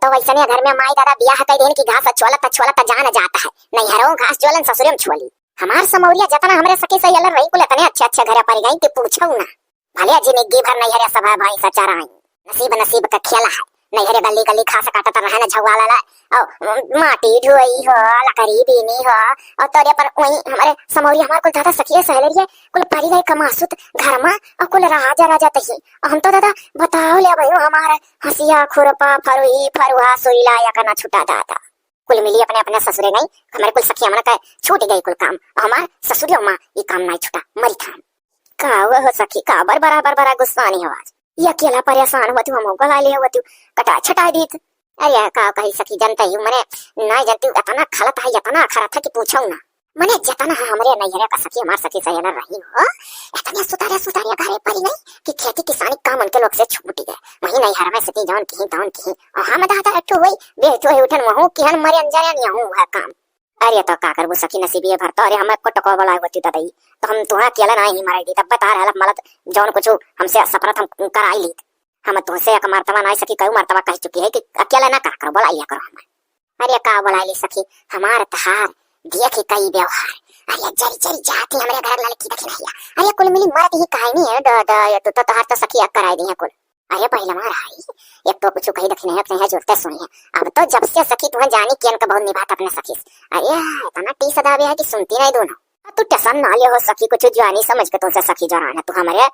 तो वैसे घर में माई दादा बियाह कई दिन की घास छोलत जान जाता है, नहीं हरो घास जोलन ससुरे में छोली। हमार समौरिया जतना हमरे सखी सही अलर रही कुल इतने अच्छे घर पर गई कि पूछो ना। भले जिंदगी भर नहीं हरे सब भाई सचा रही, नसीब का खेला है। नहीं हरे गली गली घास काटत रहे ना झगवाला ला और माटी ढोई हो लकड़ी बीनी हो और तोरे पर वही हमारे समौरिया हमार कुल दादा सखिए सहलरिए कुल परी गई कमासुत घर में और कुल राजा तही। हम तो दादा बताओ ले भाई हमारे हसिया खुरपा फरुई फरुहा सुईला या करना छुटा दादा कुल मिली अपने अपने ससुरे गई। हमारे कुल सखिया मन का छूट गई कुल काम और हमार ससुरियों मां ये काम नहीं छूटा मरी थाम का हो सखी का बराबर गुस्सा नहीं आवाज ये अकेला परेशान होती हम गला ले होती कटा छटा दी। अरे का कही सखी जनता ही मने नहीं जानती इतना खलत है इतना खरा था कि पूछो ना। मने जतना हमरे नहीं का सखी हमार सखी सही न रही हो इतने सुतारे घरे पड़ी नहीं कि खेती किसानी काम उनके लोग से छूट गए। वही नहीं हरवे सती जौन की तौन की और हम दादा अट्टू वही बेचो है उठन महू कि हन मरे अंजारे नहीं हूं है काम। अरे तो का करबो सखी नसीबिए भरता अरे हम को टको बोला होती दादा तो हम तुहा अकेला नहीं मार दी तब बता रहा मलत जौन कुछ हमसे सफरत हम कराई ली हम तुमसे एक मर्तबा नहीं सकी कई मर्तबा कह चुकी है कि अकेला ना का करो बोलाइया करो हम। अरे का बोलाई सखी हमार तहार देखे कई व्यवहार अरे जरी जाती हमरे घर लड़की देखे नहीं। अरे कुल मिली मर्द ही कहानी है द तो तहार तो सखी कराई दी है कुल। अरे पहले मार आई एक तो कुछ कही दखी नहीं जुड़ते सुनी है अब तो जब से सखी तुम्हें जानी किन का बहुत निभाता अपने सखी। अरे इतना टी सदावे है कि सुनती नहीं दोनों तू टेंशन ना ले हो सखी कुछ जानी समझ के तुमसे सखी जराना तू हमारे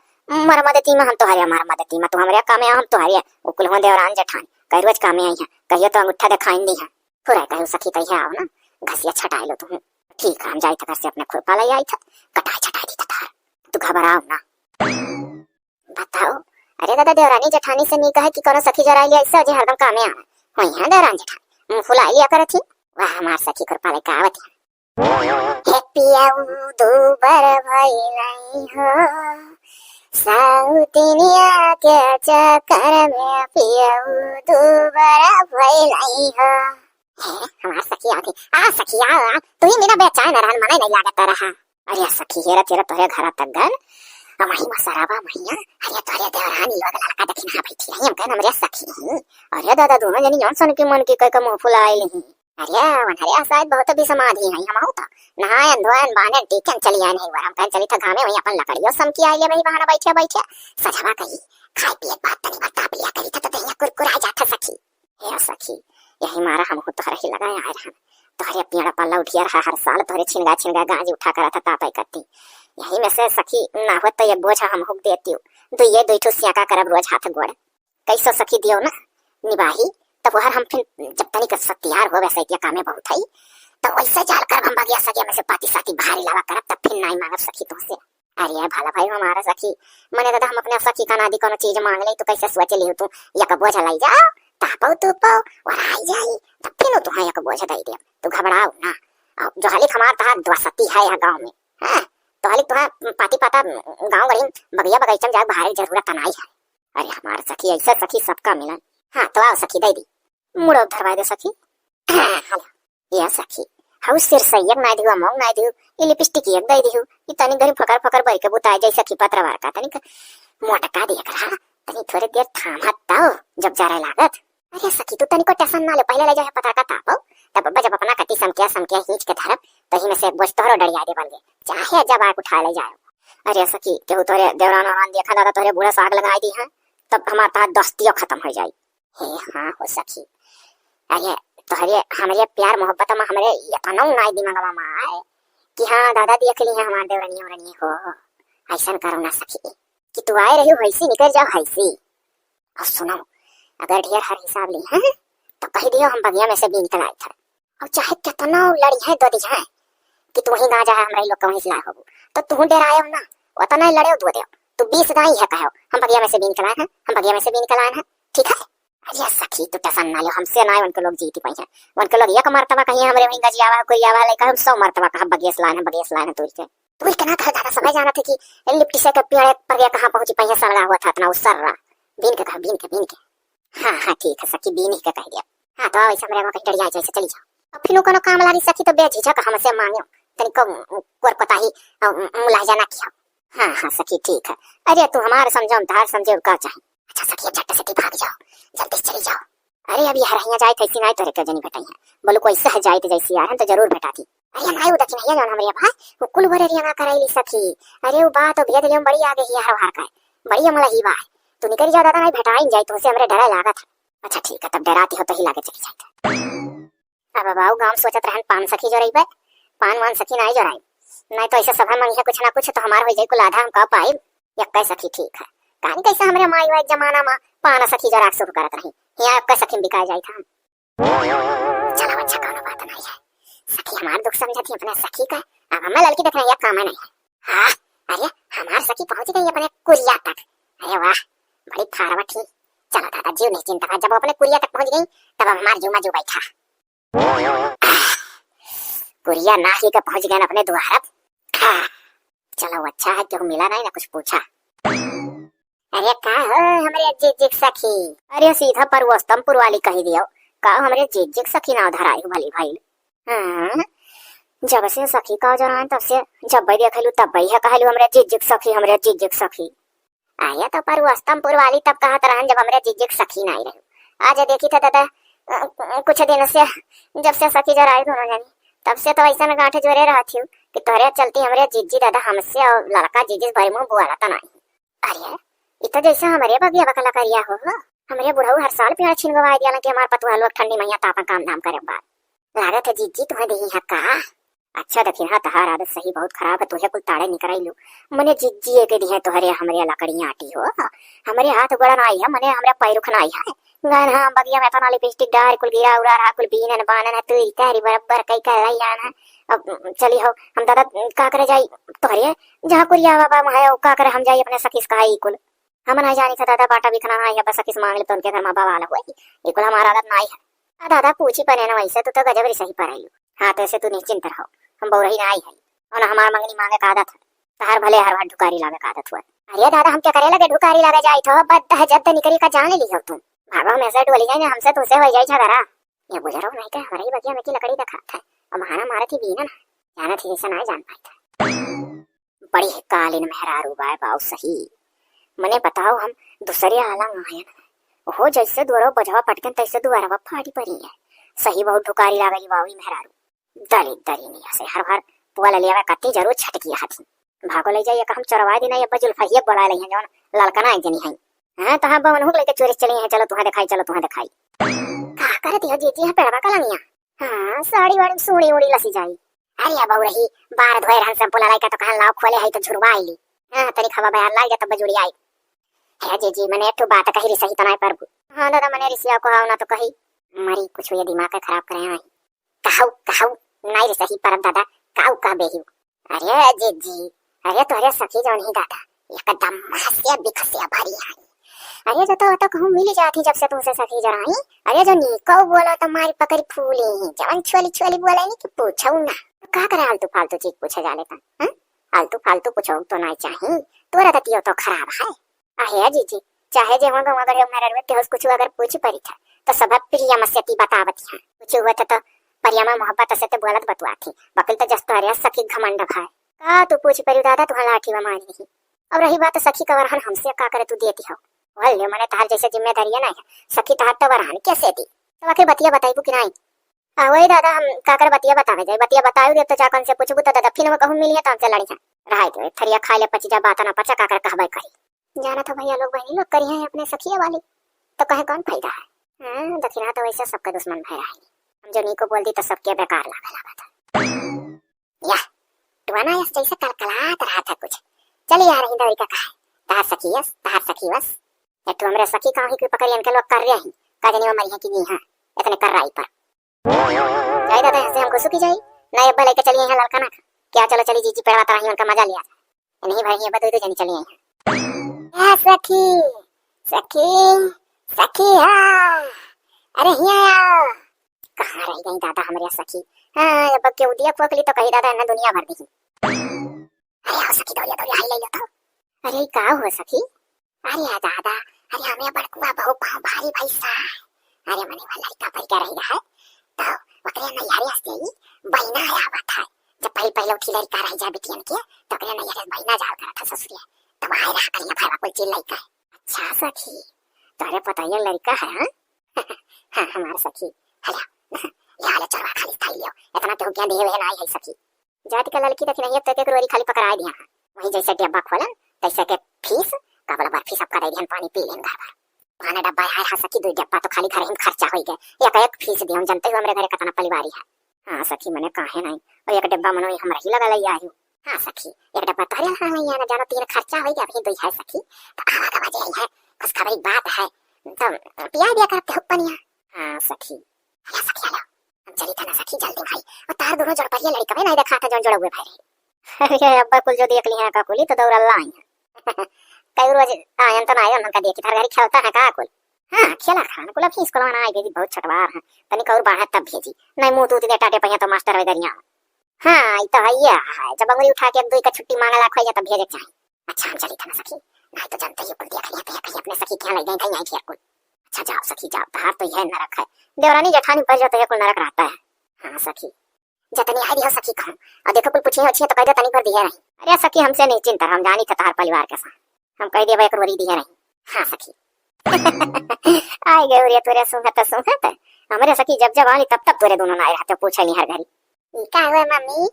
मर मदती में हम तो हरिया मार मदती में तू हमारे कामे हम तो हरिया कुल हो देवरान जेठान कई रोज कामे आई है कहियो तो अंगूठा दिखाई दी है पूरा कहो सखी कहिया आओ ना घसिया छटाई लो तुम ठीक है हम जाई तक से अपने खुरपा ले आई था कटाई छटाई दी था तू घबराओ ना बताओ। अरे दादा देवरानी जेठानी से नहीं कहे कि कोनो सखी जराई लिया इससे अजे हरदम कामे आवे वही है देवरान जेठान मुंह फुलाई लिया करे थी वाह हमार सखी खुरपा ले का आवत हैप्पी दो बर भाई नहीं हो साउतिनिया के चक्कर में पियाऊ दोबारा भाई नहीं हो। हमार सखी आ सखी आ तू ही मेरा बेचैन रहन मने नहीं लागत रहा। अरे सखी हेरा तेरा तोरे घर तक गन वही मसरावा मैया अरे तोरे देवरानी लोग लड़का दखिना बैठी है हम कहन हमरे सखी। अरे दादा दोनों जनी जौन सन के मन के कई का मुंह फुलाई ली। अरे वनहरिया शायद बहुत भी समाधि है हम तो नहायन धोयन बाने टीकन चली आए नहीं हम कहन चली था घामे वही अपन लकड़ियों समकी आइले भाई वहां बैठे सजवा कही खाई पिए बात तनी बता पिया करी था तो दहिया कुरकुरा जाता सखी। हे सखी यही मारा हम तो रही लगाया है हम तोहरे पियड़ा पल्ला उठिया रहा हर साल तोहरे छिनगा गांज उठा करा था तापाई करती यही में से सखी ना हो तो ये बोझा हम हुक देती हूँ दो ये दो सियाका करब रोज हाथ गोड़ कैसो सखी दियो ना निभाही तब वह हम फिर जब तनिक तैयार हो वैसे क्या कामे बहुत है तो वैसे जाल कर हम बगिया सगिया में से पाती साथी भारी लावा करब तब फिर नहीं मांगब सखी तुमसे। अरे भाला भाई हमारा सखी मने दादा हम अपने सखी का नादी कोनो चीज मांग ले तो कैसे सोच ली तू या का बोझा लाई जाओ तापो तू पाओ और आई जाई तब फिर तू है या का बोझा दे दे तू घबराओ ना जो हाली हमार तहार द्वासती है यहाँ गांव में हां तो हाली तुहा पाती पाता गांव गड़ी बगिया बगीचा जाए भारी जरूरत नहीं है। अरे हमार सखी ऐसे सखी सबका मिलन हाँ तो आओ सखी दे दी मुड़ो धरवाई दे सखी। हेलो ये सखी हाउ सिर सैयक ना दियो मौंग ना दियो ये लिपस्टिक एक दे दियो ये तनी गरी फकर बई के बुताई जैसा की पत्रवार का तनी मोटका देख रहा तनी थोड़े देर थामत ताओ जब जरा लागत। अरे सखी तू तनी को टेंशन ना ले पहले ले जाए पता का तापो तब जब अपना कटी समकिया खींच के धरब तही में से एक बोझ तोहरो डरिया दे बन गए चाहे जब आके उठा ले जाओ। अरे सखी केहू तोरे देवरान और देखा दादा तोरे बूढ़ा साग लगाई दी है तब हमार ता दस्तियों खत्म हो जाई। हे हाँ हो सखी अरे तोहरे हमारे प्यार मोहब्बत में हमारे इतना नाई दिमाग में आए कि हाँ दादा देख ली है हमारे देवरानी हो ऐसा करो ना सखी कि तू आए रही वैसी निकल जाओ हैसी। और सुनो अगर ढेर हर हिसाब ली है तो कह दियो हम बगिया में से भी निकल आए थे और चाहे कितना लड़ी है दो दी है कि तू वही ना जा हमारे लोग वहीं सिला हो तो तू डराए हो ना उतना लड़े दो दे तू 20 दाई है कहो हम बगिया में से भी निकल आए हैं हम बगिया में से भी निकल आए हैं ठीक है। अरे सखी तू टेंशन ना लो हमसे ना उनके लोग जीती पाई है उनके लोग एक मर्तबा कहीं हमरे वहीं गजियावा कोई आवा लेकर हम 100 मर्तबा कहा बगियस लान है तू के तू इतना कहा दादा समझ जाना था कि लिपटी से के पेड़ पर गया कहां पहुंची पाई है सड़गा हुआ था इतना उसर्रा बीन के कहा बीन के हां ठीक है सखी बीन ही का कह दिया हां तो ऐसे हमरे वहां डरिया जैसे चली जाओ अब फिर कोनो काम लारी सखी तो बेझिझक हमसे मांगो तनिको कोरपता ही मुलाजा ना किया। हां सखी ठीक है। अरे तू हमारे समझो तार समझे का चाहे अच्छा सखी झट से भाग जाओ जल्दी चली जाओ अरे अभी हरहिया जाए कैसी नहीं तोरे के जनी बताई है बोलो कोई सह जाए तो जैसी यार हम तो जरूर भेटा थी। अरे नाई उदा की नहीं जान हमरे भाई वो कुल भरे रिया ना कराई सखी। अरे वो बात तो भेद ले बड़ी आगे ही हर हार का बड़ी हमला ही बात तू निकल जा दादा नहीं भेटाई जाए तो से हमरे डरा लागा था। अच्छा ठीक है तब डराती हो तो ही लागे चली जाए। अब बाबू गांव सोचत रहन पान सखी जो रही बे पान मान सखी नहीं जो रही नहीं तो ऐसा सभा मंगी है कुछ ना कुछ तो हमार हो जाए कुल आधा हम का पाए यक्का सखी ठीक है कहानी कैसे हमरे माई वाई जमाना में पान सखी जरा शुभ करत रही यहाँ यक्का सखी बिका जाई था। चलो अच्छा कौन बात नहीं है सखी हमार दुख समझती अपने सखी का अब हमें लड़की देखना यह काम नहीं है। हाँ अरे हमार सखी पहुंच गई अपने कुरिया तक। अरे वाह बड़ी थारवा थी। चलो दादा जीव नहीं चिंता जब वो अपने कुरिया तक पहुंच गई तब हमार जुमा जो बैठा कुरिया ना ही का पहुंच गए अपने द्वार। चलो अच्छा है क्यों मिला नहीं ना कुछ पूछा। अरे का हो हमरे जिग सखी। अरे सीधा पर वस्तमपुर वाली कही दियो का हमरे जिग सखी ना उधर आई वाली भाई। हाँ जब से सखी का जरा तब से जब भाई देखलू तब भाई है कहलू हमरे जिग सखी आया तो पर वस्तमपुर वाली तब कहत रहन जब हमरे जिग सखी नहीं रही। आज देखी था दादा कुछ दिन से जब से सखी जरा आई दोनों जनी तब से तो ऐसा न गांठे जोरे रहती हूँ कि तोरे चलती हमरे जीजी दादा हमसे और लड़का जीजी भाई मुंह बुआला तो नहीं। अरे इतना जैसा हमारे बगिया बकला करिया हो हमरे बुढ़ऊ हर साल प्यार छिनगवा दिया कि हमार पतुआ लोग ठंडी मैया तापा काम धाम करे बाद लागत है जीजी तुम्हें दही है का। अच्छा देखी हाँ तहार आदत सही बहुत खराब है तुझे कुल ताड़े निकराई लो मने जिज्जी के दी है तुहरे हमरे लकड़ियां आटी हो हमरे हाथ गोड़ा आई है मने हमरे पैर उखनाई है गान हाँ बगिया में तो लिपस्टिक डार कुल गिरा उड़ा रहा कुल बीनन बानन तू तहरी बराबर कई कर रही आना। अब चली हो हम दादा का करे जाई तोहरे जहां कुरिया बाबा है का करे हम जाई अपने सखीस का ही कुल हम नहीं जानी था दादा बाटा बिखना है या बस सखीस मांग ले तो उनके घर मां बाबा वाला हुई ये कुल हमारा आदत नहीं है। दादा पूछी पने ना वैसे तू तो गजब सही पर आई हाँ तो ऐसे तू निश्चिंत रहो हम बहुरही ना आई है और हमार मंगनी मांगे का आदत है तहार भले हर बार ढुकारी लागे का आदत हुआ। अरे दादा हम क्या करे लगे ढुकारी लागे जाई थो बद जद निकरी का जान ली हो तुम भागो में से डोली जाए हमसे तुझसे हो जाई झगड़ा ये गुजरो नहीं के हमारी बगिया में की लकड़ी दिखा था और महाना मारा थी बीना ना जाना थी जैसा नहीं जान पाई था बड़ी कालीन मेहरारू बाय बाऊ सही मने बताओ हम दूसरे आला आयन हो जैसे दोरो बजवा पटकन तैसे दुआरा फाटी पड़ी है सही बहुत ढुकारी लागई बाऊ मेहरारू दली दली नहीं से हर बार पुआ ले आवे कत्ती जरूर छटकी हाथी भागो ले जाइए हम चरवा दी नहीं बजुल फहिया बोला ले हैं जौन ललकना एक जनी है हां तो हम बवन हो लेके चोरी चली हैं चलो तुहा दिखाई का करती हो जीजी है पेड़वा कलनिया। हां साड़ी वाड़ी सोड़ी उड़ी लसी जाई। अरे अब रही बार धोए रहन सब बोला लाइका तो कहन लाओ खोले है तो झुरवा आईली हां तनी खवा बयार लाई जा तब बजुड़ी आई है जीजी मने एक बात कही री सही तनाई पर हां दादा मने रिसिया को आओ ना तो कही मरी कुछ ये दिमाग खराब करे आई कहू नहीं रे सही पर दादा काऊ का बेही। अरे जीजी अरे तोरे सखी जो नहीं दादा एकदम हंसिया बिखसिया भरी है। अरे तो कहूँ मिल जाती जब से तुमसे सखी जराई। अरे जो निको बोला तो मारी पकड़ी फूली जवन छोली बोला नहीं कि पूछो ना तो का करे आलतू फालतू चीज पूछे जा लेता हैं आलतू फालतू पूछो तो नहीं चाहिए तोरा ततियो तो खराब है। अहे जीजी चाहे जे होगा अगर मेरा रुपये होस कुछ अगर पूछ पड़ी था तो सब प्रिय मस्यती बतावत है कुछ हुआ था तो परियामा मोहब्बत से तो बोलत बतवाती बकल तो जस्तो अरे सखी घमंड भाई का तू पूछ परी दादा तू लाठी में मारी नहीं। अब रही बात सखी का वरहन हमसे का करे तू देती हो बोले मने तहार जैसे जिम्मेदारी नहीं है सखी तहार तो वरहन कैसे दी तो आखिर बतिया बताई कि नहीं। वही दादा हम का कर बतिया बतावे जाए बतिया बताओ दे तो जाकन से पूछबू तो दादा फिर में कहूं मिली है तो हमसे लड़ी है रहाई दे थरिया खा ले पची जा बात ना पचा का कर कहबे करी जाना था भैया लोग बहनी लोग करी है अपने सखिया वाली तो कहे कौन फायदा है। हां दखिना तो वैसे सबका दुश्मन भय रहा हम जो नी को बोल दी तो सबके बेकार लगा था या टुआना यस जैसे कलकलात रहा था कुछ चली आ रही दौरी का कहा तहार सखी बस ये तो हमरे सखी का ही कोई पकड़ियन के लोग कर रहे हैं का जानी वो मरी है कि नहीं। हां इतने कर रही पर जाई दादा से हमको सुखी जाई नए अब्बा लेके चलिए हैं लड़का ना क्या चलो चली जीजी पेड़वा रही उनका मजा लिया नहीं भाई ये बदो तो जानी चली हैं ए सखी सखी सखी हां अरे हिया कहां रह गई दादा हमरे सखी। हां अब के उदिया पकली तो कही दादा ना दुनिया भर दी अरे सखी दौड़िया आई ले तो अरे का हो सखी। अरे दादा अरे हमें बड़कुआ बहु पाँव भारी भैसा अरे मने वाला लड़का पर क्या रही है तो वकरे न यारे हंसते ही बहिना आया बात है जब पहले उठी लड़का रह जा बिटियन के तो करे न यारे बहिना जाओ करा था ससुरिया तो वहां रहा करिया भाई कोई चिल्लाई का अच्छा सखी तोरे पता ये लड़का है। हां हाँ हमार सखी हला ये हाल चरवा खाली खाई लियो इतना तो क्या देवे ना है सखी जाति का लड़की तक नहीं अब तक रोरी खाली पकड़ा दिया वही जैसे डब्बा खोलन तैसे के फीस कबल बर्फी सब कर दिहन पानी पी लेन घर भर पाना डब्बा है हा सखी दो डब्बा तो खाली घर में खर्चा होई गए एक फीस दियो जनते हो हमरे घरे कतना परिवारी है हाँ सखी मने काहे नहीं और एक डब्बा मनो हमरा ही लगा लई आयु हाँ सखी एक डब्बा तारे लगा लई ना जानो तीन खर्चा होई गया भी दो है सखी तो आवा का वजह है कुछ खबरी बात है तो पिया दिया करते हो पनिया हाँ सखी या सखी आलो हम चली था ना सखी जल्दी भाई और तार दोनों जोड़ परिया लड़का में नहीं देखा था जोड़ जोड़ हुए भाई अरे अब्बा कुल जो देख ली है का कुली तो दौड़ लाई कई रोज आयन तो आयन हमका देखी थार गाड़ी खेलता है का कुल हां खेला खान कुल भी स्कूल में आई भेजी बहुत छटवार है तनी और बाहर तब भेजी नहीं मुंह तू दे टाटे पहिया तो मास्टर वे दरिया हां ई तो हैया है जब अंगुली उठा के दो का छुट्टी मांगला खोया तब भेजे चाहिए अच्छा हम चली था ना सखी नहीं तो जानते ही कुल देख लिया कहीं अपने सखी क्या लग गई कहीं आई थी कुल अच्छा जाओ सखी जाओ बाहर तो यह नरक है देवरानी जेठानी पर जाते है कुल नरक रहता है हां सखी जतनी आई हो सखी कहूं और देखो कुल पूछी अच्छी तो कह दे तनी पर दिया नहीं अरे सखी हमसे नहीं चिंता हम जानी था तार परिवार के साथ हम कह देबे एक रोरी दिया नहीं हां सखी आई गए रे तोरे सुंगत हमरे सखी जब जब आनी तब तब तोरे दोनों ना आए रहते पूछे नहीं हर घड़ी ई का हुआ मम्मी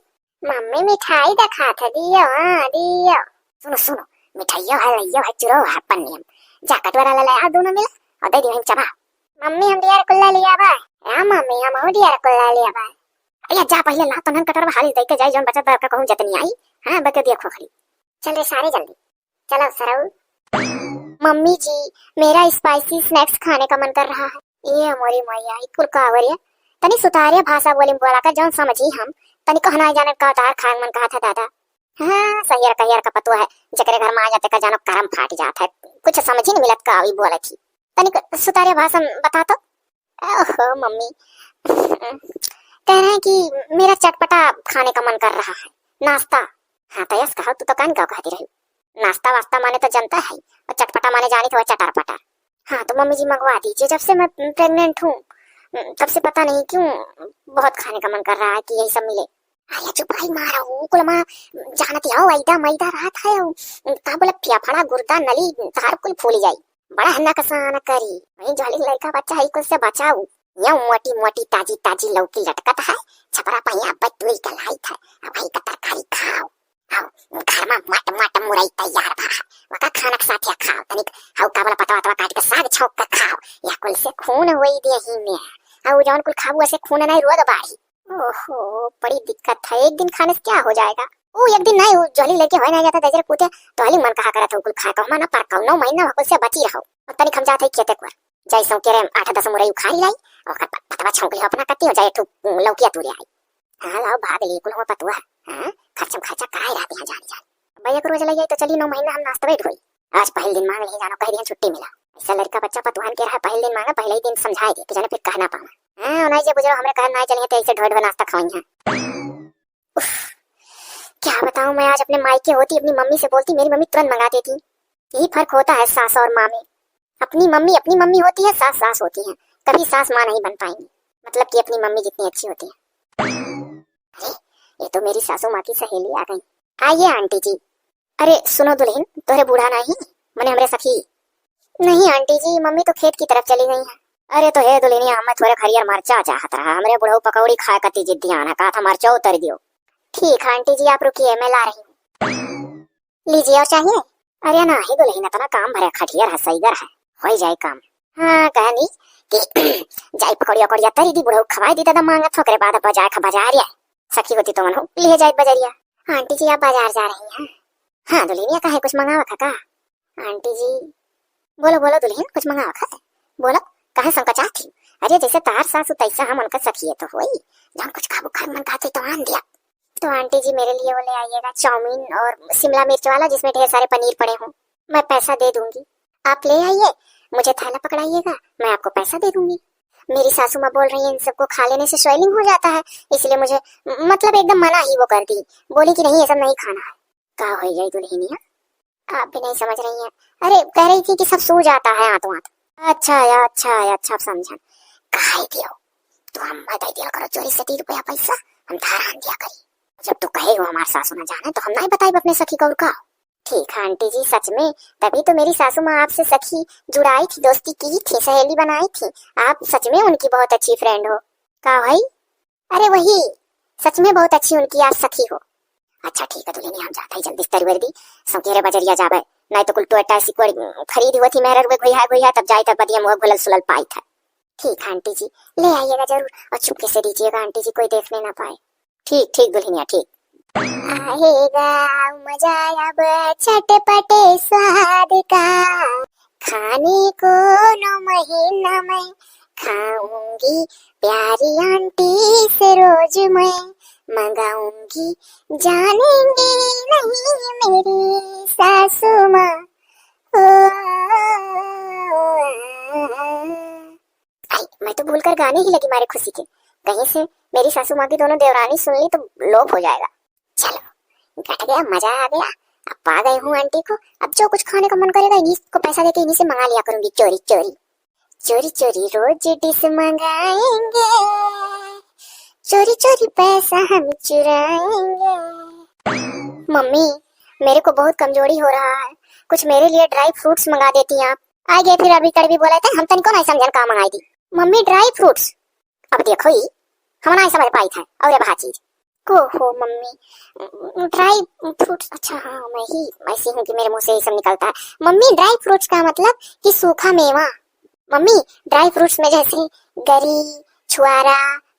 मम्मी मिठाई दिखा था दियो हां दियो सुनो सुनो मिठाइयो है लियो है चुरो है पन्नियम जा कटोरा ले आ दोनों मिल और दे दियो हम चबा मम्मी हम दिया कुल्ला लिया बा हां मम्मी हम और दिया कुल्ला लिया बा अया जा पहले ला तो नन कटोरा हाली दे के जाई जोन बचत का कहूं जतनी आई हां बके देखो खड़ी चल रे सारे जल्दी चलो सरऊ मम्मी जी मेरा स्पाइसी स्नैक्स खाने का मन कर रहा है ये हमारी मैया कुल कावरिया तनी सुतारिया भाषा बोली बोला का जौन समझी हम तनी कहना जाने का तार खान मन कहा था दादा हाँ सहियर कहियर का पतो है जकरे घर में आ जाते का जानो करम फाट जाता है कुछ समझ ही नहीं मिलत का अभी बोला थी तनी सुतारिया भाषा बता तो ओहो मम्मी कह रहे हैं कि मेरा चटपटा खाने का मन कर रहा है नाश्ता हाँ तो यस कहा तू तो कान का कहती रही नाश्ता वास्ता माने तो जनता है और चटपटा माने जानी तो चटार पटा हाँ तो मम्मी जी मंगवा दीजिए जब से मैं प्रेग्नेंट हूँ तब से पता नहीं क्यों बहुत खाने का मन कर रहा है कि यही सब मिले अरे चुप भाई मारा हूँ कुल माँ जानती आओ ऐदा मैदा रात है का बोला फियाफड़ा गुर्दा नली तार कुल फूली जाई बड़ा हन्ना कसान करी वही जाली लड़का बच्चा है कुल से बचाऊ यो मोटी मोटी ताजी ताजी लौकी लटकत है छपरा पहिया बटुई कलाई था अब भाई का तरकारी खाओ घर में मट मट मुरई तैयार बा वका खाना के साथ खाओ तनिक हाउ का वाला पतवा तवा काट के साग छौक के खाओ या कुल से खून होई देही में हाउ जौन कुल खाबू ऐसे खून नहीं रोग बाढ़ी ओहो बड़ी दिक्कत है एक दिन खाने से क्या हो जाएगा ओ एक दिन नहीं जोली लेके होय ना जाता दजरे पूते तो हली मन कहा करत हो कुल खा कहमा ना पर कौनो महीना कुल से बची रहो और तनिक हम जाते खेते पर जैसो के रे 8-10 मुरई उखाड़ी लाई और पतवा छौक ले अपना कत्ती हो जाए ठुक लौकिया तुरे आई हां लाओ भाग ले कुल हो पतवा हां खर्चा कराए रहते हैं जानी जानी भैया को रोज ले जाए तो चली 9 महीना हम नाश्ता बैठ गई आज पहले दिन मांग ले जानो कह दिया छुट्टी मिला ऐसा लड़का बच्चा पतवान के रहा पहले दिन मांगा पहले ही दिन समझाए दे कि जाने फिर कहना पाऊंगा हां नहीं जे गुजरो हमरे कहना नहीं चलेंगे तो ऐसे ढोड नाश्ता खाएंगे क्या बताऊं मैं आज अपने मायके होती अपनी मम्मी से बोलती मेरी मम्मी तुरंत मंगा देती यही फर्क होता है सास और माँ में अपनी मम्मी होती है सास होती है कभी सास माँ नहीं बन पाएंगी मतलब कि अपनी मम्मी जितनी अच्छी होती है अरे ये तो मेरी सासू माँ की सहेली आ गई आइए आंटी जी अरे सुनो दुल्हन तोरे बूढ़ा नहीं मने हमरे सखी नहीं आंटी जी मम्मी तो खेत की तरफ चली गई है अरे तो हे दुल्हनिया मैं थोड़े खरियर मरचा चाहत रहा हमरे बुढ़ऊ पकौड़ी खाए कती जिद्दी आना कहा था मरचा उतर दियो ठीक है आंटी जी आप रुकिए मैं ला रही हूँ लीजिए और चाहिए अरे ना ही दुल्हन इतना काम भरे खटियर है सईगर है हो जाए काम हाँ कहनी कि जाई पकौड़ी अकौड़िया तरी दी बुढ़ऊ खवाई दी दादा मांगा थोकरे बाद बजाए खा बाजार सखी होती तो मन हो ले जाए बजरिया आंटी जी आप बाजार जा रही हैं हाँ दुल्हनिया कहे कुछ मंगावा खा का आंटी जी बोलो बोलो दुल्हन कुछ मंगावा खा बोलो कहे संकचा थी अरे जैसे तार सासू तैसा हम उनका सखिए तो होई जब कुछ खाबू खा मन खाते तो आन दिया तो आंटी जी मेरे लिए वो ले आइएगा चाउमीन और शिमला मिर्च वाला जिसमें ढेर सारे पनीर पड़े हों मैं पैसा दे दूंगी आप ले आइए मुझे थैला पकड़ाइएगा मैं आपको पैसा दे दूंगी मेरी सासू माँ बोल रही है इन सबको खा लेने से स्वेलिंग हो जाता है इसलिए मुझे मतलब एकदम मना ही वो कर दी बोली कि नहीं ये सब नहीं खाना है कहा हो गई दुल्हनिया आप भी नहीं समझ रही हैं अरे कह रही थी कि सब सो जाता है हाथों हाथ अच्छा समझा कहा दियो तो हम दे दिया करो चोरी से 3 रुपया पैसा हम धारा दिया करी जब तू कहे हो हमारे सासू ना जाने तो हम नहीं बताए अपने सखी को रुका ठीक है आंटी जी, सच में तभी तो मेरी सासू माँ आपसे सखी जुड़ाई थी, दोस्ती की थी, सहेली बनाई थी। आप सच में उनकी बहुत अच्छी फ्रेंड हो। का भाई? अरे वही, सच में बहुत अच्छी उनकी आप सखी हो। अच्छा ठीक है दुल्हनी, हम जाते ही जल्दी तरी वर्दी संकेरे बजरिया जाबे, नहीं तो कुल टोटा सिकोड़ खरीदी हुई थी मेहर घुइया घुइया, तब जाई तब बदिया मुंह घुलल सुलल पाई था। ठीक है आंटी जी, ले आइएगा जरूर और चुपके से दीजिएगा आंटी जी, कोई देखने ना पाए। ठीक ठीक दुल्हनिया ठीक। आएगा मजा अब चटपटे स्वाद का, खाने को 9 महीना मैं खाऊंगी, प्यारी आंटी से रोज मैं मंगाऊंगी, जानेंगी नहीं मेरी सासू माँ। मैं तो भूलकर गाने ही लगी मारे खुशी के, कहीं से मेरी सासू माँ की दोनों देवरानी सुन ली तो लोप हो जाएगा। चलो घट गया, मजा आ गया। अब पा गई हूँ आंटी को, अब जो कुछ खाने का मन करेगा इन्हीं को पैसा देके इन्हीं से मंगा लिया करूंगी, चोरी चोरी चोरी चोरी रोज डिश मंगाएंगे, चोरी चोरी पैसा हम चुराएंगे। मम्मी मेरे को बहुत कमजोरी हो रहा है, कुछ मेरे लिए ड्राई फ्रूट्स मंगा देती आप। आ गए फिर अभी कड़वी बोले थे, हम तनिको नहीं समझन का मंगाई दी। मम्मी ड्राई फ्रूट्स, अब देखो ही हम नहीं समझ पाई था। और ये चीज हो मम्मी, ड्राई फ्रूट्स, अच्छा हाँ मैं ही ऐसी हूँ कि मेरे मुंह से ही सब निकलता है। मम्मी ड्राई फ्रूट्स का मतलब कि सूखा मेवा। मम्मी ड्राई फ्रूट्स में जैसे गरी, छुआरा,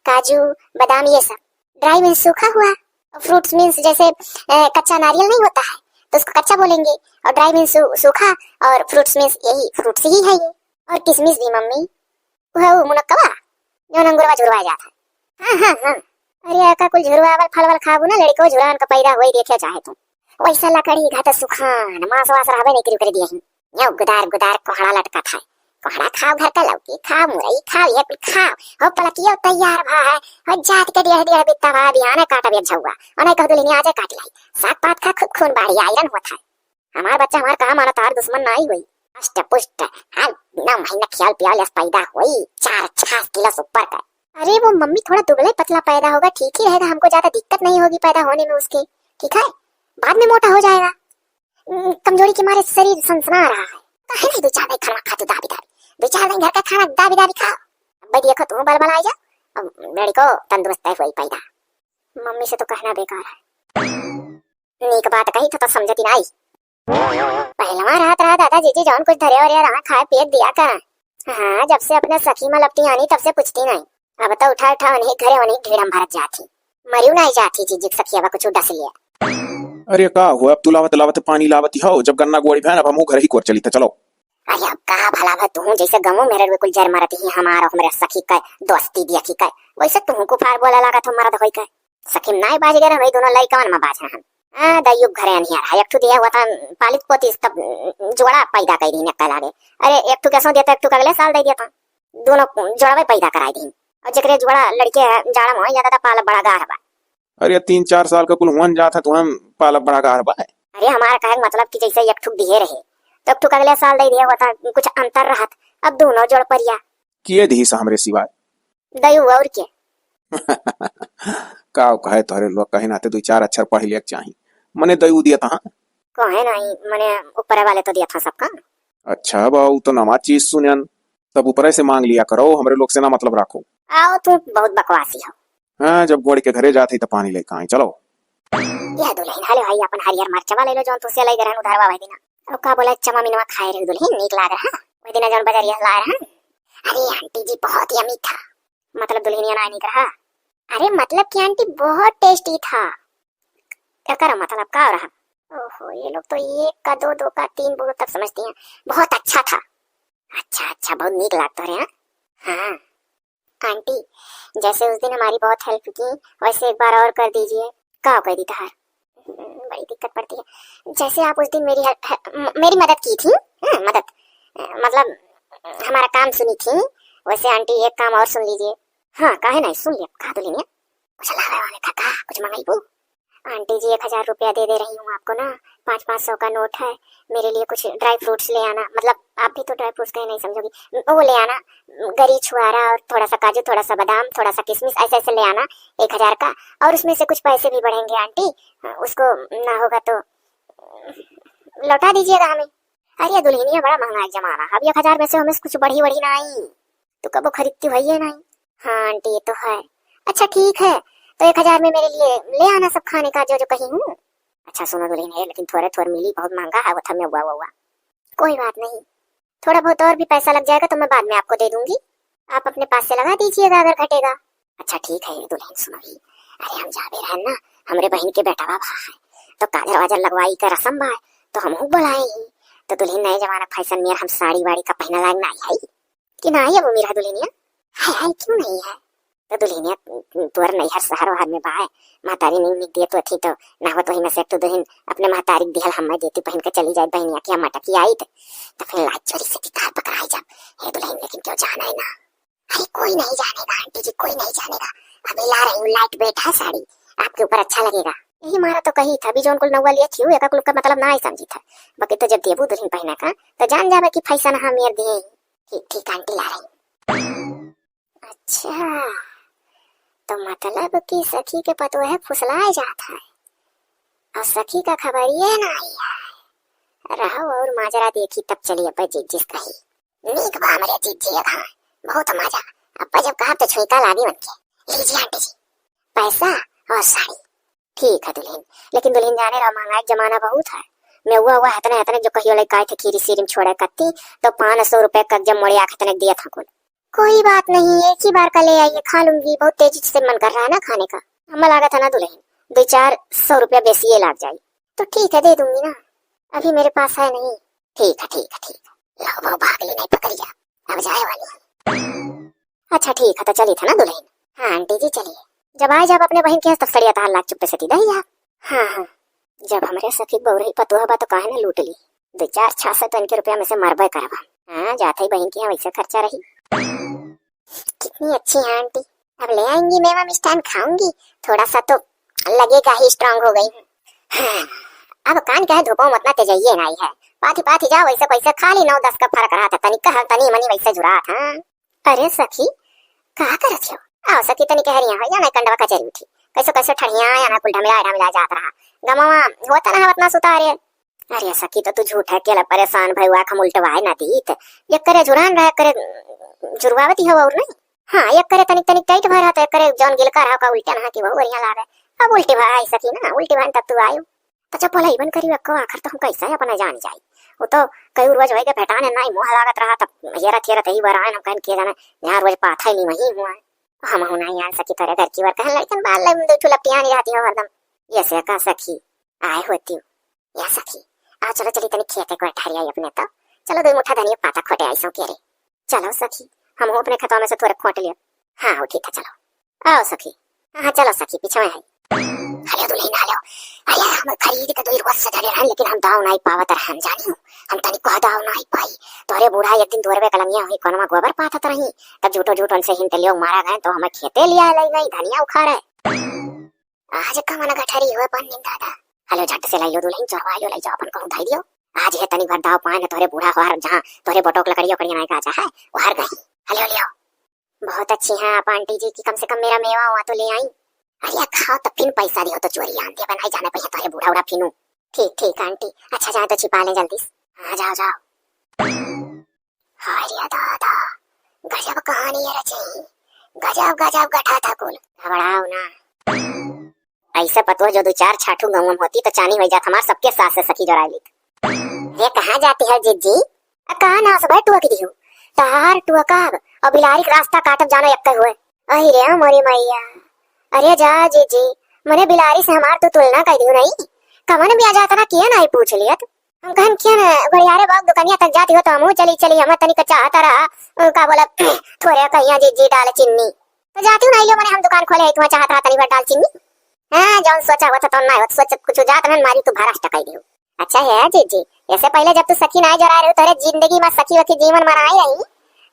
काजू, बादाम, ये सब ड्राई मीन्स सूखा हुआ, फ्रूट्स मीन्स जैसे कच्चा नारियल नहीं होता है तो उसको कच्चा बोलेंगे, और ड्राई मीन्स सूखा, और फ्रूट्स मीन्स यही फ्रूट्स ही है ये। और किशमिश भी मम्मी, वो मुनक्कवा जो अंगूरवा झुरवा जाता है। हाँ हाँ हाँ, अरे आका कुल झुरवावल फलवल खाबू ना लड़को झुरान का पैदा होई देखे चाहे तुम, वैसा लकड़ी घाट सुखान मांस वास रहबे नहीं कर दिया ही, यो गुदार गुदार कोहड़ा लटका था। कोहड़ा खाओ, घर का लौकी खाओ, मुरई खाओ, ये कुल खाओ, हो पलकियो तैयार भा है, हो जात के डेढ़ डेढ़ बित्ता भा बिहाने काटा बेच झुआ, और नहीं कह दो लेनी आजे काट लाई, साग पात खा खुद खून बाढ़ी आयरन होता है। हमार बच्चा हमार कहा माना तार दुश्मन ना ही हुई, अष्ट पुष्ट हाल 9 महीना ख्याल प्याल पैदा हुई, 4 किलो ऊपर का। अरे वो मम्मी थोड़ा दुबला पतला पैदा होगा, ठीक ही रहेगा, हमको ज्यादा दिक्कत नहीं होगी पैदा होने में उसके, ठीक है। बाद में मोटा हो जाएगा, कमजोरी के मारे शरीर सनसना रहा है। कहे नहीं 2-4 दिन खाना खा तू दाबी दाबी, 2-4 दिन घर का खाना दाबी दाबी खाओ, अब देखो तुम बल बल आ जा, अब लड़ी को तंदुरुस्त है हुई पैदा। मम्मी से तो कहना बेकार है, नीक बात कही तो समझती नहीं। पहलवा रात रात दादा जीजी जौन कुछ धरे और रहा खाए पिए दिया कर। हाँ जब से अपने सखी में लपटी आनी तब से पूछती नहीं, अब तो उठा उठा उन्हीं घरे उन्हीं ढेड़म भरत जाती, मरियो नहीं जाती जीजी सखिया कुछ डस लिया। अरे का हो, अब तू लावत लावत पानी लावती हो, जब गन्ना गोड़ी भैन अब हम घर ही कोर चली था। चलो अरे अब कहा भला भा तू जैसे गमो मेरे बिल्कुल जर मारती ही हमारा मेरा सखी का दोस्ती दिया की का, वैसे तू को फार बोला लगा तो मरद होई का सखी नहीं बाज गए हम दोनों लइकान में बाज हम। आ दयुग घरे अनिया है, एक ठू दिया हुआ था पालित पोती तब जोड़ा पैदा कर दी नक्का लागे। अरे एक ठू कैसो देता, एक ठू अगले साल दे दिया था, दोनों जोड़ा पैदा कराई दी, और जकरे जोड़ा लड़के जाड़ा में ज्यादा पाल बड़ा गार बा। अरे 3-4 साल का कुल हुन जाता तो हम पाल बड़ा गार बा है। अरे हमारा कहे मतलब कि जैसे एक ठू दिए रहे तो एक ठू अगले साल दे दिया हुआ था, कुछ अंतर रहा, अब दोनों जोड़ परिया किए दी हमरे सिवाय दयु और के का कहे तोहरे लोग कहे नाते 2-4 अक्षर पढ़ लिया चाहिए, मने दयु दिया था। कहे नहीं मने ऊपर वाले तो दिया था सबका। अच्छा बाऊ तो नवा चीज सुनन, तब ऊपर से मांग लिया करो, हमरे लोग से ना मतलब रखो। आओ तू बहुत बकवासी हो। हाँ जब गोड़ी के घरे जाते तो पानी लेकर आए। चलो यह दुल्हन हाले भाई अपन हरियर मरचवा ले लो जोन तुसे लई गरन उधारवा भाई दिना, अब का बोला चमा मिनवा खाए रे दुल्हन नीक लाग रहा भाई दिना जोन बाजारिया ला रहा। अरे आंटी जी बहुत यमी था, मतलब दुल्हनिया ना नहीं रहा, अरे मतलब कि आंटी बहुत टेस्टी था। क्या करा मतलब का रहा? ओहो ये लोग तो 1 का 2, 2 का 3 बोलो तब समझती हैं, बहुत अच्छा था। अच्छा अच्छा बहुत नीक लगता है। हाँ आंटी जैसे उस दिन हमारी बहुत हेल्प की वैसे एक बार और कर दीजिए। का कर दी तार बड़ी दिक्कत पड़ती है, जैसे आप उस दिन मेरी मदद की थी। मदद मतलब हमारा काम सुनी थी, वैसे आंटी एक काम और सुन लीजिए। हाँ काहे नहीं सुन लिया, कहा तो लेनिया कुछ लावे वाले काका कुछ मंगाई बो। आंटी जी 1000 रुपया दे रही हूँ आपको ना, 500 का नोट है, मेरे लिए कुछ ड्राई फ्रूट्स ले आना, मतलब आप भी तो ड्राई फ्रूट्स कहीं नहीं समझोगी, वो ले आना, गरी छुआरा और थोड़ा सा काजू, थोड़ा सा बादाम, थोड़ा सा किशमिश, ऐसे ऐसे ले आना 1000 का, और उसमें से कुछ पैसे भी बढ़ेंगे आंटी, उसको ना होगा तो लौटा दीजिएगा हमें। अरे दुल्हनिया बड़ा महंगा जमाना, अब 1,000 में से हमें कुछ बढ़ी बढ़ी ना आई तो कब खरीदती हुई है नहीं। हाँ आंटी ये तो है। अच्छा ठीक है, तो 1,000 में मेरे लिए ले आना सब खाने का जो जो कही हूँ। अच्छा सुनो दुल्हन, लेकिन थोड़े थोड़े मिली, बहुत महंगा है वो थमे हुआ। कोई बात नहीं, थोड़ा बहुत और भी पैसा लग जाएगा तो मैं बाद में आपको दे दूंगी, आप अपने पास से लगा दीजिएगा अगर घटेगा। अच्छा ठीक है दुल्हन सुनो भी, अरे हम जा भी रहे ना, हमारे बहन के बेटा बाबा है तो काजर वाजर लगवाई का रसम बा तो हम बुलाए ही। तो दुल्हन नए जमाना फैशन में हम साड़ी वाड़ी का पहना लायक नहीं है कि ना है वो मेरा दुल्हनिया है क्यों नहीं है। तो दुल्हनिया तुअर नैहर शहर वहर में बाय महतारी नहीं दिए तो थी तो ना हो तो ही में से तो दुल्हन अपने महतारी दिहल हम देती पहन के चली जाए बहनिया की मटकी आई तो फिर लाज चोरी से किताब पकड़ाई जब। हे दुल्हन लेकिन क्यों जाना है ना। अरे कोई नहीं जानेगा आंटी जी, कोई नहीं जानेगा, अभी ला रही हूँ लाइट वेट है साड़ी, आपके ऊपर अच्छा लगेगा। यही मारा तो कही था भी जो उनको नौवा लिए थी एक का मतलब ना ही समझी था, बाकी तो जब देबू दुल्हन पहने का तो जान जावे कि फैशन हम मेर दिए। ठीक ठीक आंटी ला रही। अच्छा तो मतलब कि सखी के पतोहे फुसलाए जाता है और सखी का खबर ये ना आई है। रहो और माजरा देखी तब चलिए अब जिस कही नीक बा मेरे जीजी घाय बहुत मजा। अब जब कहा तो छुईका लागी मन के लीजिए आंटी जी पैसा और साड़ी। ठीक है दुल्हन, लेकिन दुल्हन जाने रहा महंगाई जमाना बहुत है, मैं हुआ हतने हतने जो कहियो ले काय थे खीरी सीरिम छोड़े कत्ती तो 500 रुपए का जब मोड़े आखतने दिया था कुल। कोई बात नहीं, एक ही बार का ले आइए, खा लूंगी, बहुत तेजी से मन कर रहा है ना खाने का। हमें लगा था ना दुल्हन 200-400 रुपया बेसी ये लाग जाए तो ठीक है दे दूंगी ना, अभी मेरे पास है नहीं। ठीक है ठीक है ठीक है, लो वो भाग ले नहीं पकड़ी जा, अब जाए वाली। अच्छा ठीक है तो चली था ना दुल्हन। हाँ आंटी जी चलिए, जब आए जब अपने बहन के तब सड़िया तार लाख चुप्पे से दही आप। हाँ हाँ जब हमारे सखी बहुरही पतुआ बा तो काहे ना लूट ली, 2-4-600 रुपया में से मरबे करवा। हाँ जाते ही बहन की यहाँ वैसे खर्चा रही। कितनी अच्छी है आंटी, अब ले आएंगी मेवा मिष्ठान खाऊंगी, थोड़ा सा तो लगेगा ही स्ट्रांग हो गई हूँ। हाँ, अब कान कहे धूपों मत ना तेजाइए नहीं है, पाथी पाथी जाओ वैसे पैसे खाली 9-10 का फर्क रहा था, तनी मनी वैसे जुड़ा था। अरे सखी कहा करत हो, आओ सखी तनी कहरिया हो या मैं कंडवा कचरी उठी कैसे कैसे ठड़िया या ना कुल ढमिला जात रहा गमावा होता ना अपना सुतारे। अरे सखी तो तू झूठ है केला परेशान भई हुआ खम उल्टवाए ना दीत ये करे जुरान रहा करे जुरवावती हो और नहीं। हाँ एक करे तनिक तनिक टाइट भरा तो करे जौन गिल कर का उल्टा ना कि वो बढ़िया लागे, अब उल्टी भाई सखी ना उल्टी भाई तब तू आयो तो जब बोला इवन करी को आखिर तो हम कैसे अपना जान जाई। वो तो कई रोज वही के फटाने ना मुंह लागत रहा तब हेरा थेरा तही बराए हम कहन के जाना यार रोज पाथा ही नहीं वही हुआ हम होना यार सखी तोरे घर की वर कहन लेकिन बाल ले दो ठुलपिया नहीं रहती हो हरदम ये से का सखी आए होती या सखी आ चलो चली तनी खेते को ठहरिया अपने तो चलो 2 मुठ्ठा धनिया पाता खोटे आई सो के रे चलो सखी हम अपने खतवा में से थोड़े खोट लियो। हाँ हो ठीक है चलो आओ सखी। हाँ चलो सखी पीछे में है। अरे दुल्हन आ लो, अरे हम खरीद के 2 रोज सजा रहे लेकिन हम दाव नहीं पावत हम जानी हूँ हम तनी को दाव नहीं पाई तोरे बूढ़ा एक दिन दोरवे कलमिया हुई कोनमा गोबर पाथत रही तब झूठो झूठो से हिंते लियो मारा गए तो हमें खेते लिया ले नहीं धनिया उखाड़ है आज का मन गठरी हुए बन दादा। हेलो झट से लाइयो दुल्हन चढ़वा लो ले जाओ अपन कहूं धाई दियो आज है तनी भर दाव पाए तोरे बूढ़ा हार जहां तोरे बटोक लकड़ियों कड़िया नहीं काचा है वो हार गई। हेलो लियो बहुत अच्छी है आप आंटी जी की कम से कम मेरा मेवा हुआ तो ले आई। अरे खाओ तो फिर पैसा दियो तो चोरी आंते बनाई जाने पे तोरे बूढ़ा उड़ा फिनू। ठीक ठीक आंटी अच्छा जाए तो छिपा ले जल्दी। हाँ जाओ जाओ। हाय दादा गजब कहानी है रची, गजब गजब गठा था कुल घबराओ ना ऐसे पतो जो 2-4 छाठू गम होती तो चानी हो जात हमार सबके साथ से सखी जराई ली। ये कहाँ जाती है जीजी कहा ना सब टुआ की दियो तार टुआ काब और बिलारी रास्ता काटब जानो यक्के हुए अहि रे मोरी मैया। अरे जा जीजी मने बिलारी से हमार तो तुलना कर दियो नहीं कमन भी आ जाता ना किया नहीं पूछ लिया हम कहन किया ना घड़ियारे बाग दुकानिया तक जाती हो तो हम चली चली हम तनी का चाहता रहा का बोला थोड़े कहिया जीजी डाल चिन्नी तो जाती हूं नहीं लो मने हम दुकान खोले है तू चाहता रहा तनी बार डाल चिन्नी। हां जौन सोचा हुआ था तो ना सोच कुछ जात न मारी तू भरास टकाई दियो। अच्छा है जीजी ऐसे पहले जब तू सखी नहीं जरा रही तेरे जिंदगी में सखी वखी जीवन मनाई रही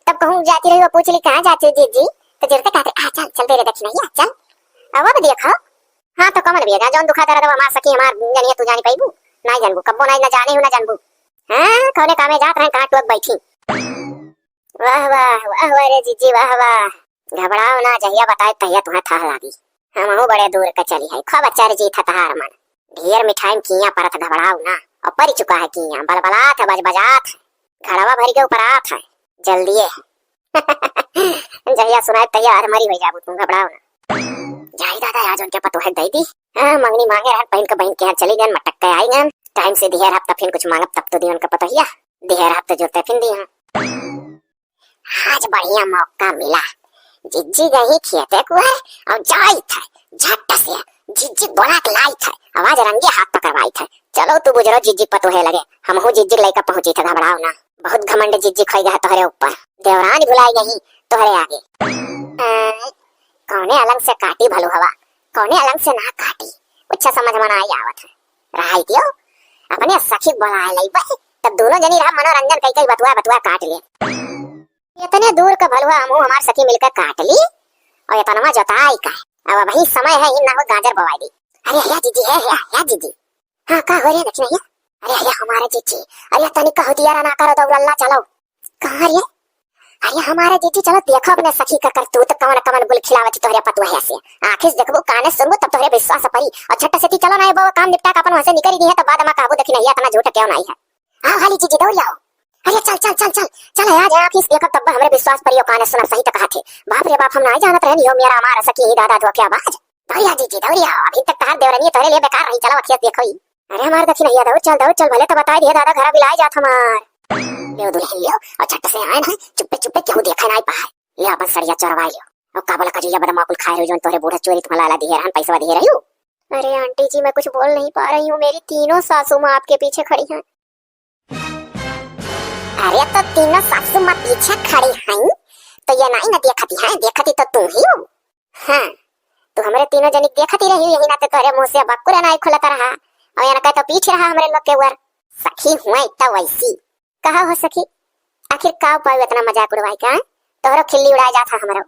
तब कहूं जाती रही वो पूछ ली कहां जाती जीजी तो जरते कहते आ चल चल तेरे दक्षिण नहीं चल अब अब देखो। हाँ तो कमल भी जौन दुखा दरा हमार सखी हमार जानिए तू जानी पाईबू नहीं जानबू कब्बो नहीं ना जाने हूं ना जानबू। हां कौने कामे जात रहे कहां टुक बैठी। वाह वाह वाह वाह रे जीजी वाह वाह घबराओ ना जहिया बताए तहिया तुम्हें था लागी हम बड़े दूर का चली है खब चार जी था तहार मन ढेर मिठाई किया परत घबराओ ना और परी चुका है कि यहाँ बलबलात है बजबजात है घड़वा भरी के ऊपर आत है जल्दी जहिया सुनाए तैयार मरी भई जाबू तुम घबराओ ना जाई दादा आज उनके पतो है दई दी हां मंगनी मांगे रहन पहन के बहन के चली गन मटक के आई गन टाइम से दिहर हफ्ता फिर कुछ मांगब तब तो दी उनका पतो हिया दिहर हफ्ता जोते फिर दी हां आज बढ़िया मौका मिला जिज्जी गई खेते को है और जाई था झट से जिज्जी बोला के लाई था आवाज रंगे हाथ पकड़वाई था चलो तू बुझरो जिज्जी पतो है लगे हम हो जिज्जी लेकर पहुंची था घबराओ ना बहुत घमंड जिज्जी खोई गया तोहरे ऊपर देवरानी भुलाई गई तोहरे आगे कौने अलग से काटी भलो हवा कौने अलग से ना काटी अच्छा समझ में आई आवत है रहाई दियो अपने सखी बुलाए लई बे तब दोनों जनी रहा मनोरंजन कई कई बतुआ काट लिए इतने दूर का भलवा हम हमार सखी मिलकर काट ली और इतना जोताई का अब वही समय है इन ना हो गाजर बवाई दी अरे या दीदी है या दीदी हाँ का हो रे दक्षिण या अरे या हमारे जीजी अरे तनी कहो दिया ना करो दौड़ अल्लाह चलो कहां रे अरे हमारे जीजी चलो देखो अपने सखी का करतूत कवन कवन गुल खिलावत तोहरे पतुआ है से आंखें देखबो काने सुनबो तब तोहरे विश्वास परी और छट्टा से चलो ना वो काम निपटा का अपन वहां से निकल दी है तो बाद में काबू देखी नहीं इतना झूठ क्यों नहीं है हां वाली जीजी दौड़ आओ अरे चल चल चल चल चल आज ऑफिस देखो तब हमरे विश्वास परियो काने सुना सही तो कहा थे बाप रे बाप हम ना जानत रहनी हो मेरा हमारा सखी दादा धो क्या आवाज दौड़िया जीजी दौड़िया अभी तक तार देवरनी तोरे लिए बेकार रही चलो अखियत देखो ही अरे हमार दक्षिण भैया दौड़ चल भले तो बता दिए दादा घर बिलाए जात हमार ले दुल्हन लियो और झट से आए ना चुप्पे चुप्पे केहू देखा नहीं पाए ले अपन सरिया चोरवाई लियो और काबला कजुया बदमाकुल खाए रही जोन तोरे बूढ़ा चोरी तुम्हारा लाला दिए रहन पैसा दिए रही हूं अरे आंटी जी मैं कुछ बोल नहीं पा रही हूँ मेरी तीनों सासू माँ आपके पीछे खड़ी हैं अरे तो तीनों सासू माँ पीछे खड़ी हैं तो ये नहीं ना देखती तो तू ही हो हाँ तू हमारे तीनों जनी देखती रही यही नाते तोरे मुंह से बकुरा नहीं खुलता रहा और यहाँ कहे तो पीछे रहा हमारे लोग के ऊपर सखी हुआ इतना वैसी कहा हो सखी आखिर का पाऊ इतना मजाक उड़वाई का तोहरा खिल्ली उड़ाया जाता हमारा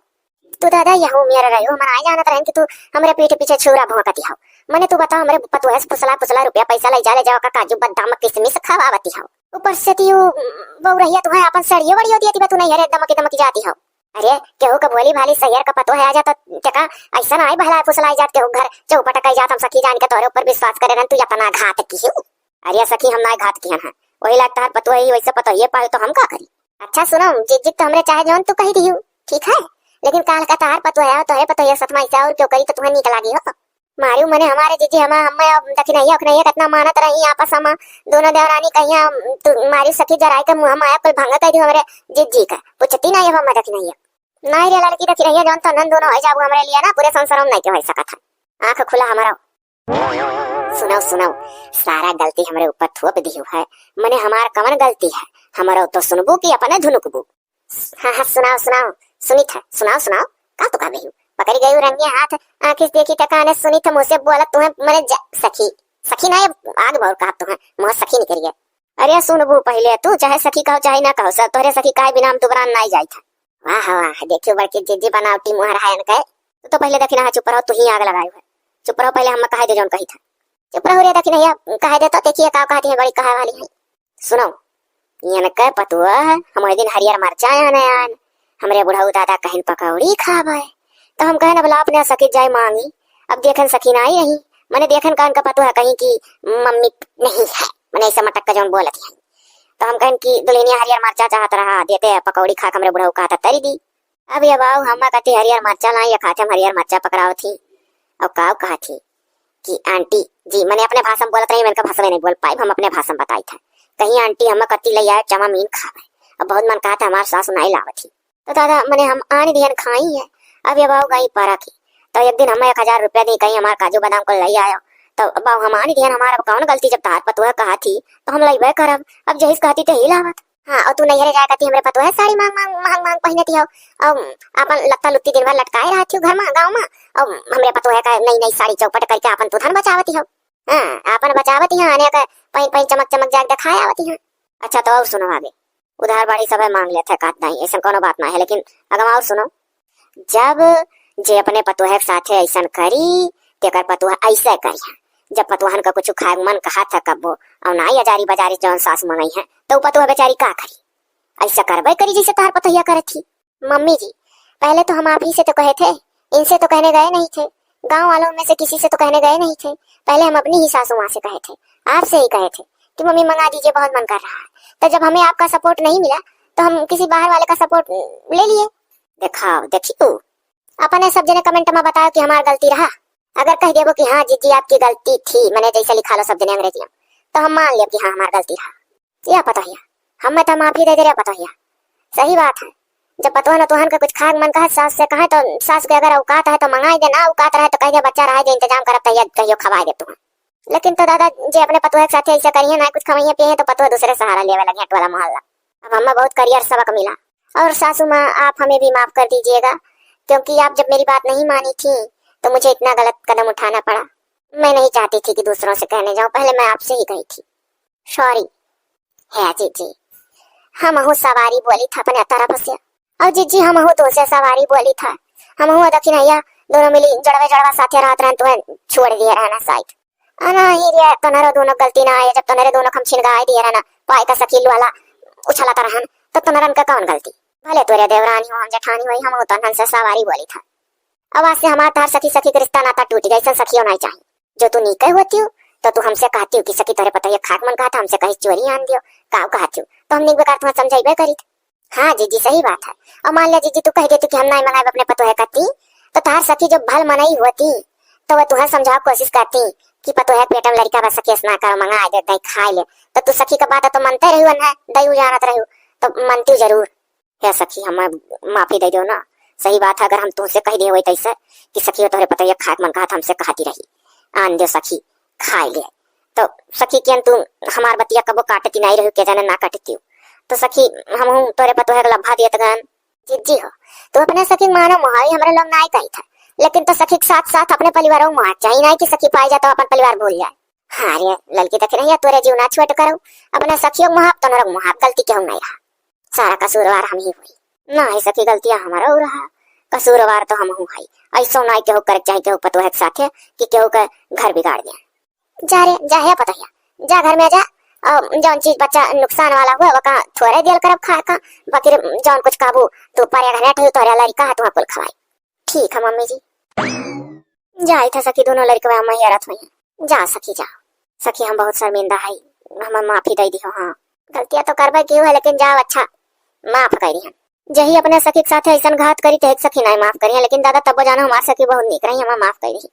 तू दादा यहू मेरा रहो हमारा आई जानत रहन कि तू हमरे पीठ पीछे छुरा भौंकती हो मने तू बता हमरे पतुआ पुसला रुपया पैसा ले जा का काजू बादाम किसमिस खवावती हो ऊपर से तू बहु रहिया तू है अपन सड़ियो बड़ियो दिया तू नहीं हरे दमकी जाती हो अरे केहू का बोली भाली सैयर का पतो है आ जाता टका ऐसा ना आई भला फुसलाई जात केहू घर चौपट कई जात हम सखी जान के तोरे ऊपर विश्वास करे रहन तू इतना घात की हो अरे सखी हम ना घात किया है वही लगता है पतो है वैसे पतो ये पाए तो हम का करी अच्छा सुनो जित तो हमरे चाहे जौन तू कही दियो ठीक है लेकिन काल का तार पतो है तो है पतो ये सतमा ऐसा और क्यों करी तो तुम्हें नीक लागी हो मारू मने हमारे जीजी हम दक्षिणैया उखनैया कितना मानत रही आपस में दोनों देवरानी कहिया तू मारी सखी जराई के मुंह माया पर भांगत है हमरे जीजी का पूछती नहीं हम दक्षिणैया नहीं रे लड़की दक्षिणैया जौन तो नन दोनों है जाबू हमरे लिए ना पूरे संसार में नहीं के हो सकत है आंख खुला हमारा सुनो सारा गलती हमरे ऊपर थोप दी है मने हमार कवन गलती है हमारा तो सुनबू की अपने धुनुकबू हाँ सुनाओ सुनित है सुनाओ का तो का बेहू पकड़ी गई रंगे हाथ आंखें देखी टकाने सुनी तो मुझसे बोला तुम्हें मने सखी ना आग बहुत कहा तुम्हें मुझे सखी नहीं करिए अरे सुनबू पहले तू चाहे सखी कहो चाहे ना कहो सब तोरे सखी काहे बिना हम दुबरान नहीं जाई था वाह देखियो बड़की जिज्जी बनावटी मुहर है न कहे तो पहले देखी ना चुप रहो तू ही आग लगाई है चुप रहो पहले हम कहे दे जोन कही था चुप रहो रे देखी नहीं कहे दे तो देखिए का कहती है बड़ी कहे वाली है सुनो ये न कह पतुआ हमारे दिन हरियर मरचा आन हमरे बुढ़ऊ दादा कहिन पकौड़ी खावे तो हम कहन बोला अपने सखी जाय मांगी अब देखन सखी ना आई रही मैंने देखन कान का पतुआ कहीं की मम्मी नहीं है मैंने ऐसा मटक का जोन बोलत है तो हम कहन की दुल्हनिया हरियर मरचा चाहत रहा देते पकौड़ी खा हमरे बुढ़ऊ का तरी दी अब ये बाऊ हम कहते हरियर मरचा लाई खाते हम हरियर मरचा पकड़ाओ थी और काव कहा थी कि आंटी जी मैंने अपने भाषा में बोलत रही मैंने भाषा में नहीं बोल पाई हम अपने भाषा में बताई था कहीं आंटी हम कत्ती ले आए चमा मीन खावे अब बहुत मन कहा था हमारे सासू नहीं लावत थी तो दादा मैंने हम आनी दिहन खाई है अब ये बाऊ गई पारा की तो एक दिन हम 1000 रुपया दी कहीं हमारे काजू बादाम को ले आयो तो बाऊ हम आनी दिहन हमारा कौन गलती जब तार पतुआ कहा थी तो हम लईबे करब अब जहिस कहती तो ही लावत हाँ और तू नहीं हरे जाए कहती हमरे पतुआ साड़ी मांग पहने थी हो अब अपन लत्ता लुत्ती दिन भर लटकाए रहा थी घर में गाँव में अब हमरे पतुआ का नई साड़ी चौपट करके अपन तू धन बचावती हो हाँ अपन बचावती है आने का पई चमक जाग दिखाया आवती है अच्छा तो और सुनो आगे उधार बाड़ी सब मांग लेते काट नहीं ऐसा कोनो बात ना है लेकिन अगर और सुनो जब जे अपने पतुआ के साथ ऐसा करी तेकर पतुआ ऐसे करिया जब पतुहन का कुछ खाए मन कहा था कब्बो और ना अजारी बाजारी जौन सास मंगई है तो पतुआ बेचारी का करी ऐसा करबे करी जैसे तार पतुआ करे थी मम्मी जी पहले तो हम आप ही से तो कहे थे इनसे तो कहने गए नहीं थे गांव वालों में से किसी से तो कहने गए नहीं थे पहले हम अपनी ही सासू माँ से कहे थे आपसे ही कहे थे कि मम्मी मंगा दीजिए, बहुत मन कर रहा है। तो जब हमें आपका सपोर्ट नहीं मिला तो हम किसी बाहर वाले का सपोर्ट ले लिए। दिखाओ देखियो, अपने सब जने कमेंट में बताओ कि हमारी गलती रहा। अगर कह देबो कि हाँ जीजी आपकी गलती थी, मैंने जैसे लिखा लो सब जने अंग्रेजी में, तो हम मान लिया कि हाँ हमारी गलती रहा। या पता हिया हमें तो माफी दे दे रहे, पता हिया सही बात है। जब पतोह न तोहन का कुछ खाग मन का सास से कहे तो सास के अगर औकात है तो मंगाई दे, ना औकात रहे तो कह दे बच्चा रहे जो इंतजाम करब तैयार कहियो खवाए दे तुम्हें। लेकिन तो दादा जे अपने पतोह के साथ ऐसा करिए ना, कुछ खवाइए पिए तो पतोह दूसरे सहारा लेवे लगे वाला मोहल्ला। अब हमें बहुत करियर सबक मिला। और सासू माँ आप हमें भी माफ कर दीजिएगा, क्योंकि आप जब मेरी बात नहीं मानी थी तो मुझे इतना गलत कदम उठाना पड़ा। मैं नहीं चाहती थी कि दूसरों से कहने जाऊं, पहले मैं आपसे ही कही थी। सॉरी है जीजी। हम हूँ सवारी बोली था अपने तरफ से, और जीजी हम हूँ तुझसे सवारी बोली था। हम हूँ दक्षिण भैया दोनों मिली जड़वे जड़वा साथे रात रहन तुम्हें छोड़ दिए रहना साइड अना ही रे तनरे दोनों गलती ना आए। जब तनरे दोनों खम छिनगाए दिए रहना पाए का सकील वाला उछलता रहन तो तनरन का कौन गलती। भले तोरे देवरानी हो हम जेठानी हो, हम तनहन से सवारी बोली था। आवाज से हमारा तार सखी सखी का रिश्ता नाता टूट गया। ऐसा सखियों नहीं चाहिए। जो तू नीके होती हो तो हमसे कहती हो कि सखी तोरे पता है खाक मन कहा था, हमसे कहीं चोरी आन दियो काव कहती हो तो हमने बेकार तुम्हें समझाइबे करी थी। हाँ जीजी सही बात है। और मान लिया जीजी तू कह देती कि हम नहीं मंगाए अपने पतो है करती, तो तार सखी जो भल मनाई होती तो वह तुहर समझाओ कोशिश करती कि पतो है पेटम लड़का बस सखी स्ना कर मंगा दे दई खाए ले, तो तू सखी का बात तो मनते रही ना, दई जानत रही तो मनती जरूर है। सखी हमें माफी दे दो ना। सही बात है, अगर हम तुमसे कह दे हुए तैसे कि सखी तोहरे पता है खाक मन कहा था, हमसे कहती रही आन दो सखी खाए ले, तो सखी के तू हमार बतिया कबो काटती नहीं रही के जाने ना काटती हो, तो सखी हम हूँ तोरे पतो है लभा दिया तगन जीजी हो। तो अपने सखी मानो मोहाई हमारे लोग नहीं कही था, लेकिन तो सखी के साथ साथ अपने परिवारों को मोह चाहिए नहीं कि सखी पाई जाए तो अपन परिवार भूल जाए। हाँ रे लड़की तक नहीं तोरे जीव ना छोट करो, अपने सखियों मोहाब तो नरक मोहाब गलती क्यों नहीं रहा। सारा कसूरवार हम ही हुई ना है सखी, गलतियां हमारा हो रहा, कसूरवार तो हम हूँ भाई। ऐसा ना केहू करे चाहे केहू पतो है साथे कि केहू का घर बिगाड़ दिया। जा रे जा है पता है, जा घर में जा और जौन चीज बच्चा नुकसान वाला हुआ वका थोड़े देर करब खाए का, बाकी जौन कुछ काबू तो पर घने ठहु तोरे लड़का है तुम्हें कुल खवाई। ठीक है मम्मी जी। जाई था सखी दोनों लड़के मैं रथ हुई जा सखी जा सखी, हम बहुत शर्मिंदा है, हमें माफी दे दियो। हाँ गलतियां तो करबे क्यों है, लेकिन जाओ अच्छा माफ कर दी। जही अपने सखी के साथ ऐसा घात करी तो एक सखी नहीं माफ करी, लेकिन दादा तब जानो हमार सखी बहुत निक रही, हमें माफ कर दी।